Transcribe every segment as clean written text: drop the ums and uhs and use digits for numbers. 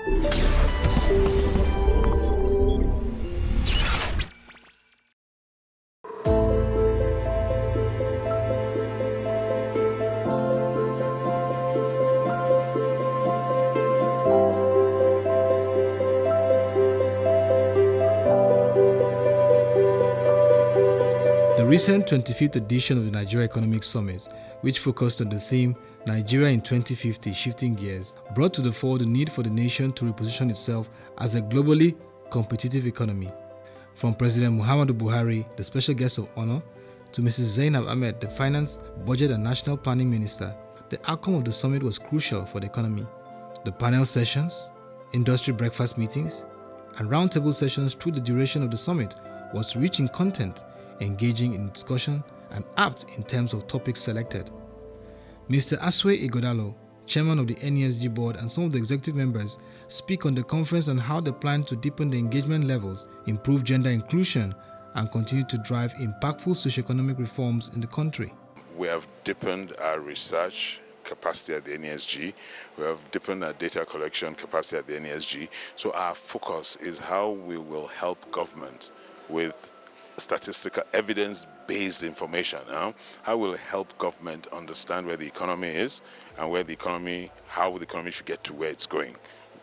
The recent 25th edition of the Nigeria Economic Summit, which focused on the theme Nigeria in 2050 Shifting Gears, brought to the fore the need for the nation to reposition itself as a globally competitive economy. From President Muhammadu Buhari, the special guest of honor, to Mrs. Zainab Ahmed, the Finance, Budget and National Planning Minister, the outcome of the summit was crucial for the economy. The panel sessions, industry breakfast meetings, and roundtable sessions through the duration of the summit was rich in content, engaging in discussion, and apt in terms of topics selected. Mr. Aswe Igodalo, chairman of the NESG board, and some of the executive members speak on the conference and how they plan to deepen the engagement levels, improve gender inclusion, and continue to drive impactful socioeconomic reforms in the country. We have deepened our research capacity at the NESG. We have deepened our data collection capacity at the NESG. So our focus is how we will help government with statistical evidence-based information. How will it help government understand where the economy is and how the economy should get to where it's going.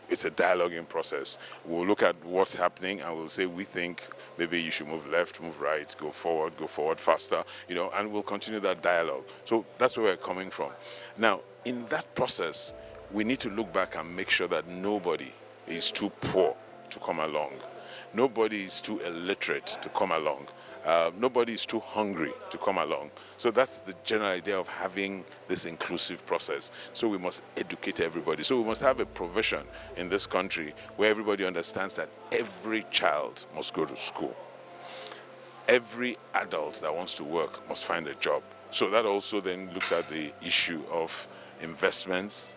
It's a dialoguing process. We'll look at what's happening and we'll say we think maybe you should move left, move right, go forward faster, and we'll continue that dialogue. So that's where we're coming from. Now, in that process, we need to look back and make sure that nobody is too poor to come along. Nobody is too illiterate to come along. Nobody is too hungry to come along. So that's the general idea of having this inclusive process. So we must educate everybody. So we must have a provision in this country where everybody understands that every child must go to school. Every adult that wants to work must find a job. So that also then looks at the issue of investments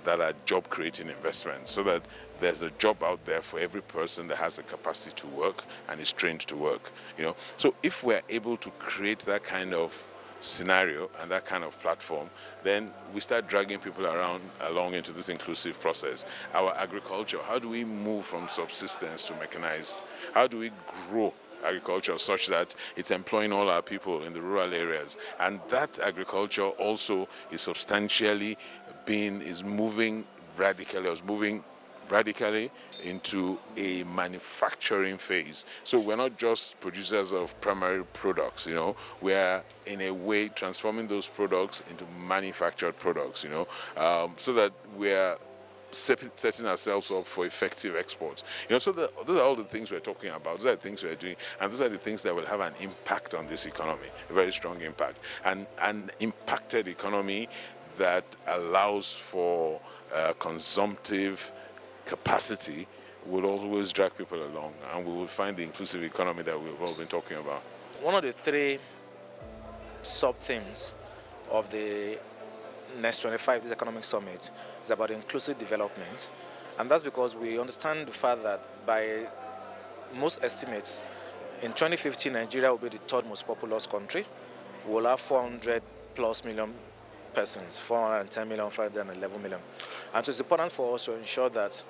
that are job-creating investments, so that there's a job out there for every person that has the capacity to work and is trained to work. So if we're able to create that kind of scenario and that kind of platform, then we start dragging people along into this inclusive process. Our agriculture, how do we move from subsistence to mechanized? How do we grow agriculture such that it's employing all our people in the rural areas? And that agriculture also is moving radically into a manufacturing phase. So we're not just producers of primary products, we're in a way transforming those products into manufactured products, so that we're setting ourselves up for effective exports. So those are all the things we're talking about. Those are the things we're doing, and those are the things that will have an impact on this economy, a very strong impact. And an impacted economy that allows for consumptive capacity will always drag people along, and we will find the inclusive economy that we've all been talking about. One of the three sub-themes of the Next 25, this economic summit, is about inclusive development. And that's because we understand the fact that by most estimates, in 2050, Nigeria will be the third most populous country. We'll have 400 plus million persons, 410 million, 511 million. And so it's important for us to ensure that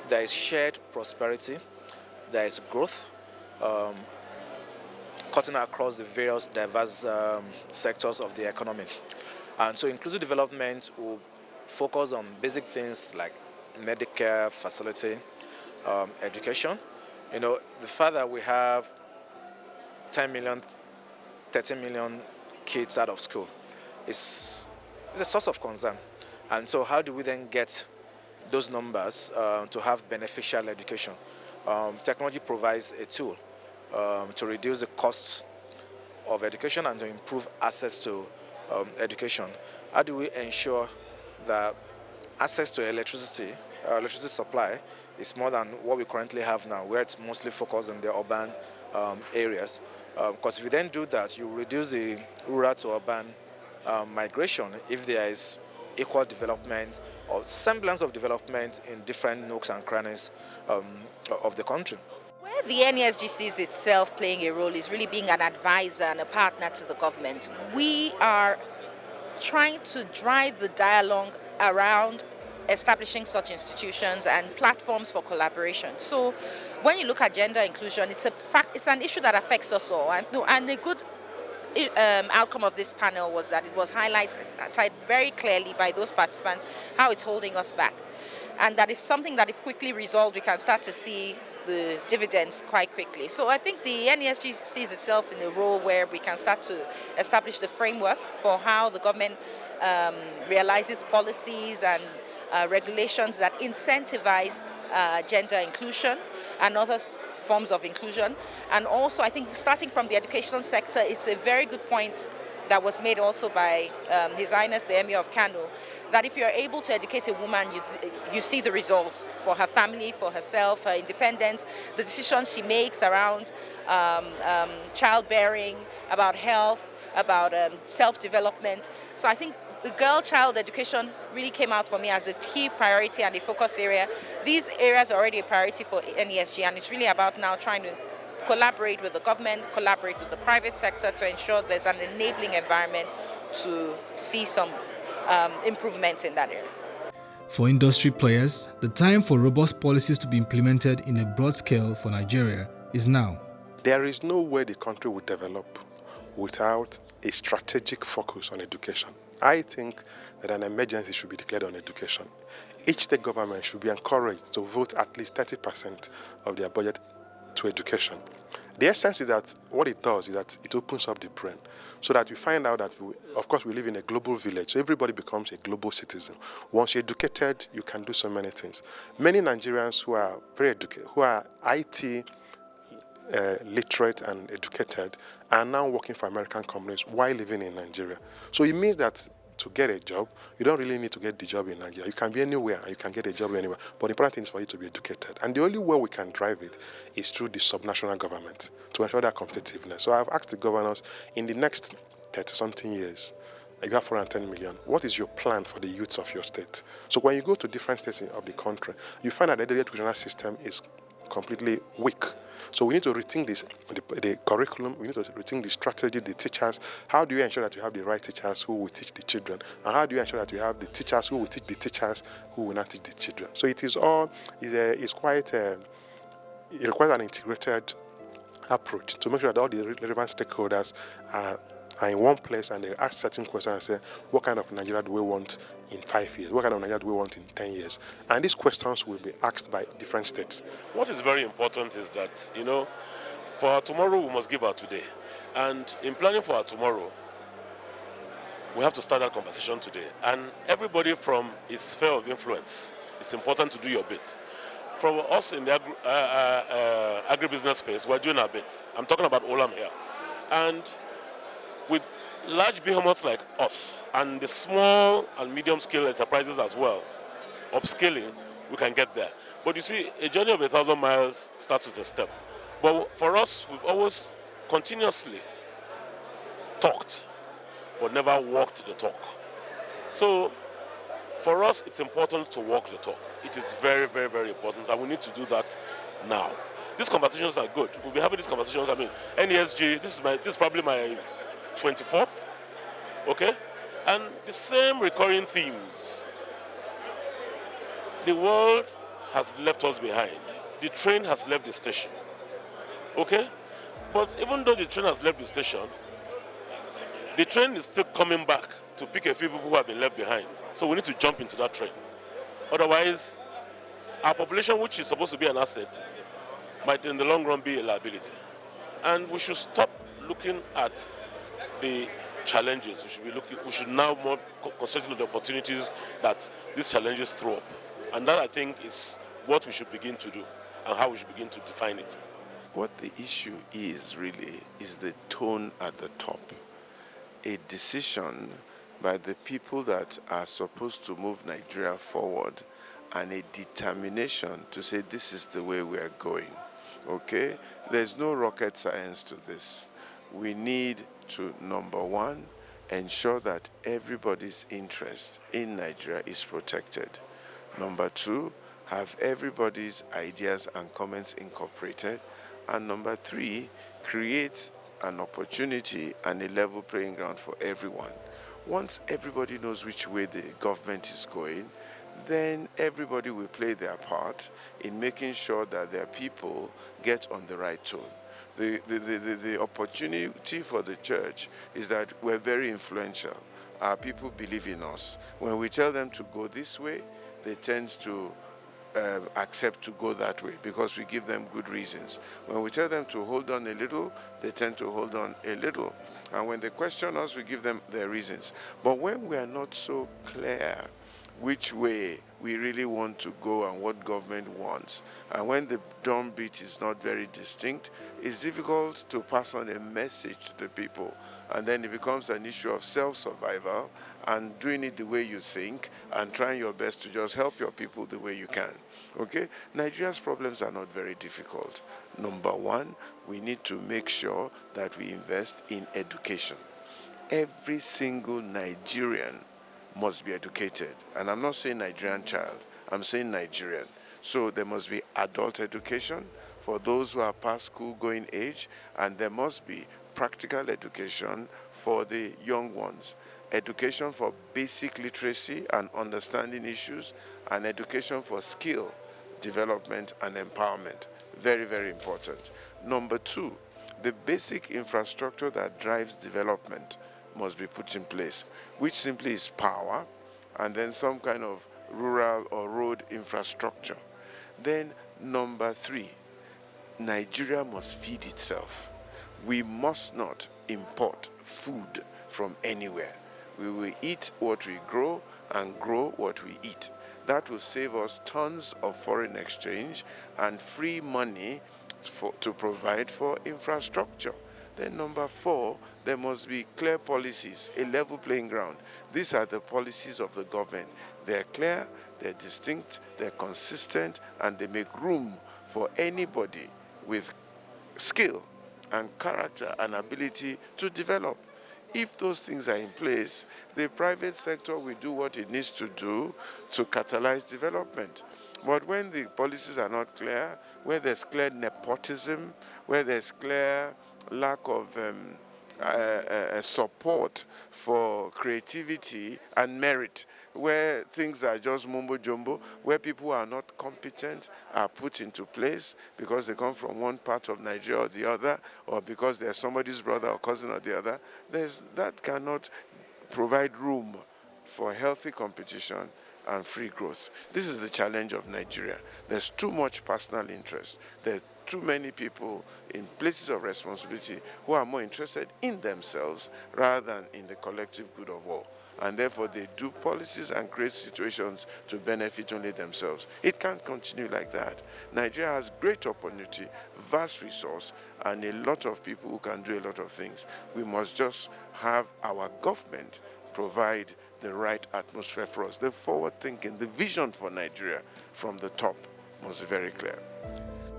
there is shared prosperity, there is growth, cutting across the various diverse sectors of the economy. And so inclusive development will focus on basic things like Medicare facility, education. The fact that we have 10 million, 13 million kids out of school is a source of concern. And so how do we then get those numbers to have beneficial education? Technology provides a tool to reduce the cost of education and to improve access to education. How do we ensure that access to electricity supply is more than what we currently have now, where it's mostly focused on the urban areas? Because if you then do that, you reduce the rural to urban migration if there is equal development or semblance of development in different nooks and crannies of the country. Where the NESG sees itself playing a role is really being an advisor and a partner to the government. We are trying to drive the dialogue around establishing such institutions and platforms for collaboration. So when you look at gender inclusion, it's an issue that affects us all. And a good outcome of this panel was that it was highlighted very clearly by those participants how it's holding us back. And that if quickly resolved, we can start to see the dividends quite quickly. So I think the NESG sees itself in a role where we can start to establish the framework for how the government realizes policies and regulations that incentivize gender inclusion and other forms of inclusion. And also, I think starting from the educational sector, it's a very good point that was made also by His Highness the Emir of Kano, that if you're able to educate a woman, you see the results for her family, for herself, her independence, the decisions she makes around childbearing, about health, about self-development. So I think the girl-child education really came out for me as a key priority and a focus area. These areas are already a priority for NESG, and it's really about now trying to collaborate with the government, collaborate with the private sector to ensure there's an enabling environment to see some improvements in that area. For industry players, the time for robust policies to be implemented in a broad scale for Nigeria is now. There is no way the country will develop without a strategic focus on education. I think that an emergency should be declared on education. Each state government should be encouraged to vote at least 30% of their budget to education. The essence is that what it does is that it opens up the brain so that we find out that, of course, we live in a global village, so everybody becomes a global citizen. Once you're educated, you can do so many things. Many Nigerians who are very educated, who are IT literate and educated, are now working for American companies while living in Nigeria. So it means that to get a job, you don't really need to get the job in Nigeria. You can be anywhere and you can get a job anywhere. But the important thing is for you to be educated. And the only way we can drive it is through the subnational government to ensure that competitiveness. So I've asked the governors, in the next 30-something years, you have 410 million. What is your plan for the youths of your state? So when you go to different states of the country, you find that the educational system is completely weak. So we need to rethink the curriculum, we need to rethink the strategy, the teachers. How do you ensure that you have the right teachers who will teach the children? And how do you ensure that you have the teachers who will teach the teachers who will not teach the children? So it is all, it requires an integrated approach to make sure that all the relevant stakeholders are in one place and they ask certain questions and say, what kind of Nigeria do we want in 5 years? What kind of Nigeria do we want in 10 years? And these questions will be asked by different states. What is very important is that, for our tomorrow, we must give our today. And in planning for our tomorrow, we have to start that conversation today. And everybody from his sphere of influence, it's important to do your bit. For us in the agribusiness space, we're doing our bit. I'm talking about Olam here. And with large behemoths like us and the small and medium-scale enterprises as well, upscaling, we can get there. But you see, a journey of 1,000 miles starts with a step. But for us, we've always continuously talked, but never walked the talk. So for us, it's important to walk the talk. It is very, very, very important, and we need to do that now. These conversations are good. We'll be having these conversations. NESG, this is probably my 24th, okay? And the same recurring themes. The world has left us behind. The train has left the station, okay? But even though the train has left the station, the train is still coming back to pick a few people who have been left behind. So we need to jump into that train. Otherwise, our population, which is supposed to be an asset, might in the long run be a liability. And we should stop looking at the challenges. We should now more concentrate on the opportunities that these challenges throw up. And that, I think, is what we should begin to do and how we should begin to define it. What the issue is really is the tone at the top. A decision by the people that are supposed to move Nigeria forward and a determination to say this is the way we are going. Okay? There's no rocket science to this. We need to, number one, ensure that everybody's interest in Nigeria is protected. Number two, have everybody's ideas and comments incorporated. And number three, create an opportunity and a level playing ground for everyone. Once everybody knows which way the government is going, then everybody will play their part in making sure that their people get on the right tone. The opportunity for the church is that we're very influential. Our people believe in us. When we tell them to go this way, they tend to accept to go that way because we give them good reasons. When we tell them to hold on a little, they tend to hold on a little. And when they question us, we give them their reasons. But when we are not so clear which way we really want to go and what government wants, and when the drumbeat is not very distinct, it's difficult to pass on a message to the people. And then it becomes an issue of self-survival and doing it the way you think and trying your best to just help your people the way you can. Okay? Nigeria's problems are not very difficult. Number one, we need to make sure that we invest in education. Every single Nigerian must be educated. And I'm not saying Nigerian child, I'm saying Nigerian. So there must be adult education for those who are past school going age, and there must be practical education for the young ones. Education for basic literacy and understanding issues, and education for skill development and empowerment. Very, very important. Number two, the basic infrastructure that drives development must be put in place, which simply is power and then some kind of rural or road infrastructure. Then number three, Nigeria must feed itself. We must not import food from anywhere. We will eat what we grow and grow what we eat. That will save us tons of foreign exchange and free money to provide for infrastructure. Then number four, there must be clear policies, a level playing ground. These are the policies of the government. They're clear, they're distinct, they're consistent, and they make room for anybody with skill and character and ability to develop. If those things are in place, the private sector will do what it needs to do to catalyze development. But when the policies are not clear, where there's clear nepotism, where there's clear lack of support for creativity and merit, where things are just mumbo jumbo, where people who are not competent are put into place because they come from one part of Nigeria or the other, or because they're somebody's brother or cousin or the other, that cannot provide room for healthy competition and free growth. This is the challenge of Nigeria. There's too much personal interest. There's too many people in places of responsibility who are more interested in themselves rather than in the collective good of all. And therefore they do policies and create situations to benefit only themselves. It can't continue like that. Nigeria has great opportunity, vast resource, and a lot of people who can do a lot of things. We must just have our government provide the right atmosphere for us. The forward thinking, the vision for Nigeria from the top must be very clear.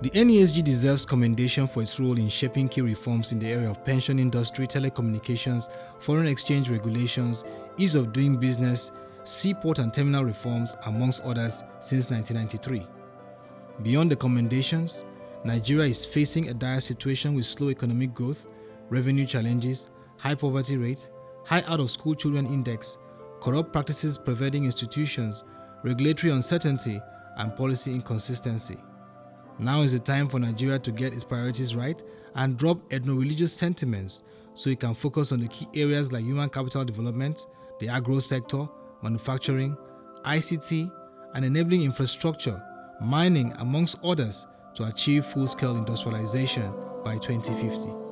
The NESG deserves commendation for its role in shaping key reforms in the area of pension industry, telecommunications, foreign exchange regulations, ease of doing business, seaport and terminal reforms, amongst others, since 1993. Beyond the commendations, Nigeria is facing a dire situation with slow economic growth, revenue challenges, high poverty rate, high out-of-school children index, corrupt practices pervading institutions, regulatory uncertainty, and policy inconsistency. Now is the time for Nigeria to get its priorities right and drop ethno-religious sentiments so it can focus on the key areas like human capital development, the agro sector, manufacturing, ICT, and enabling infrastructure, mining, amongst others, to achieve full-scale industrialization by 2050.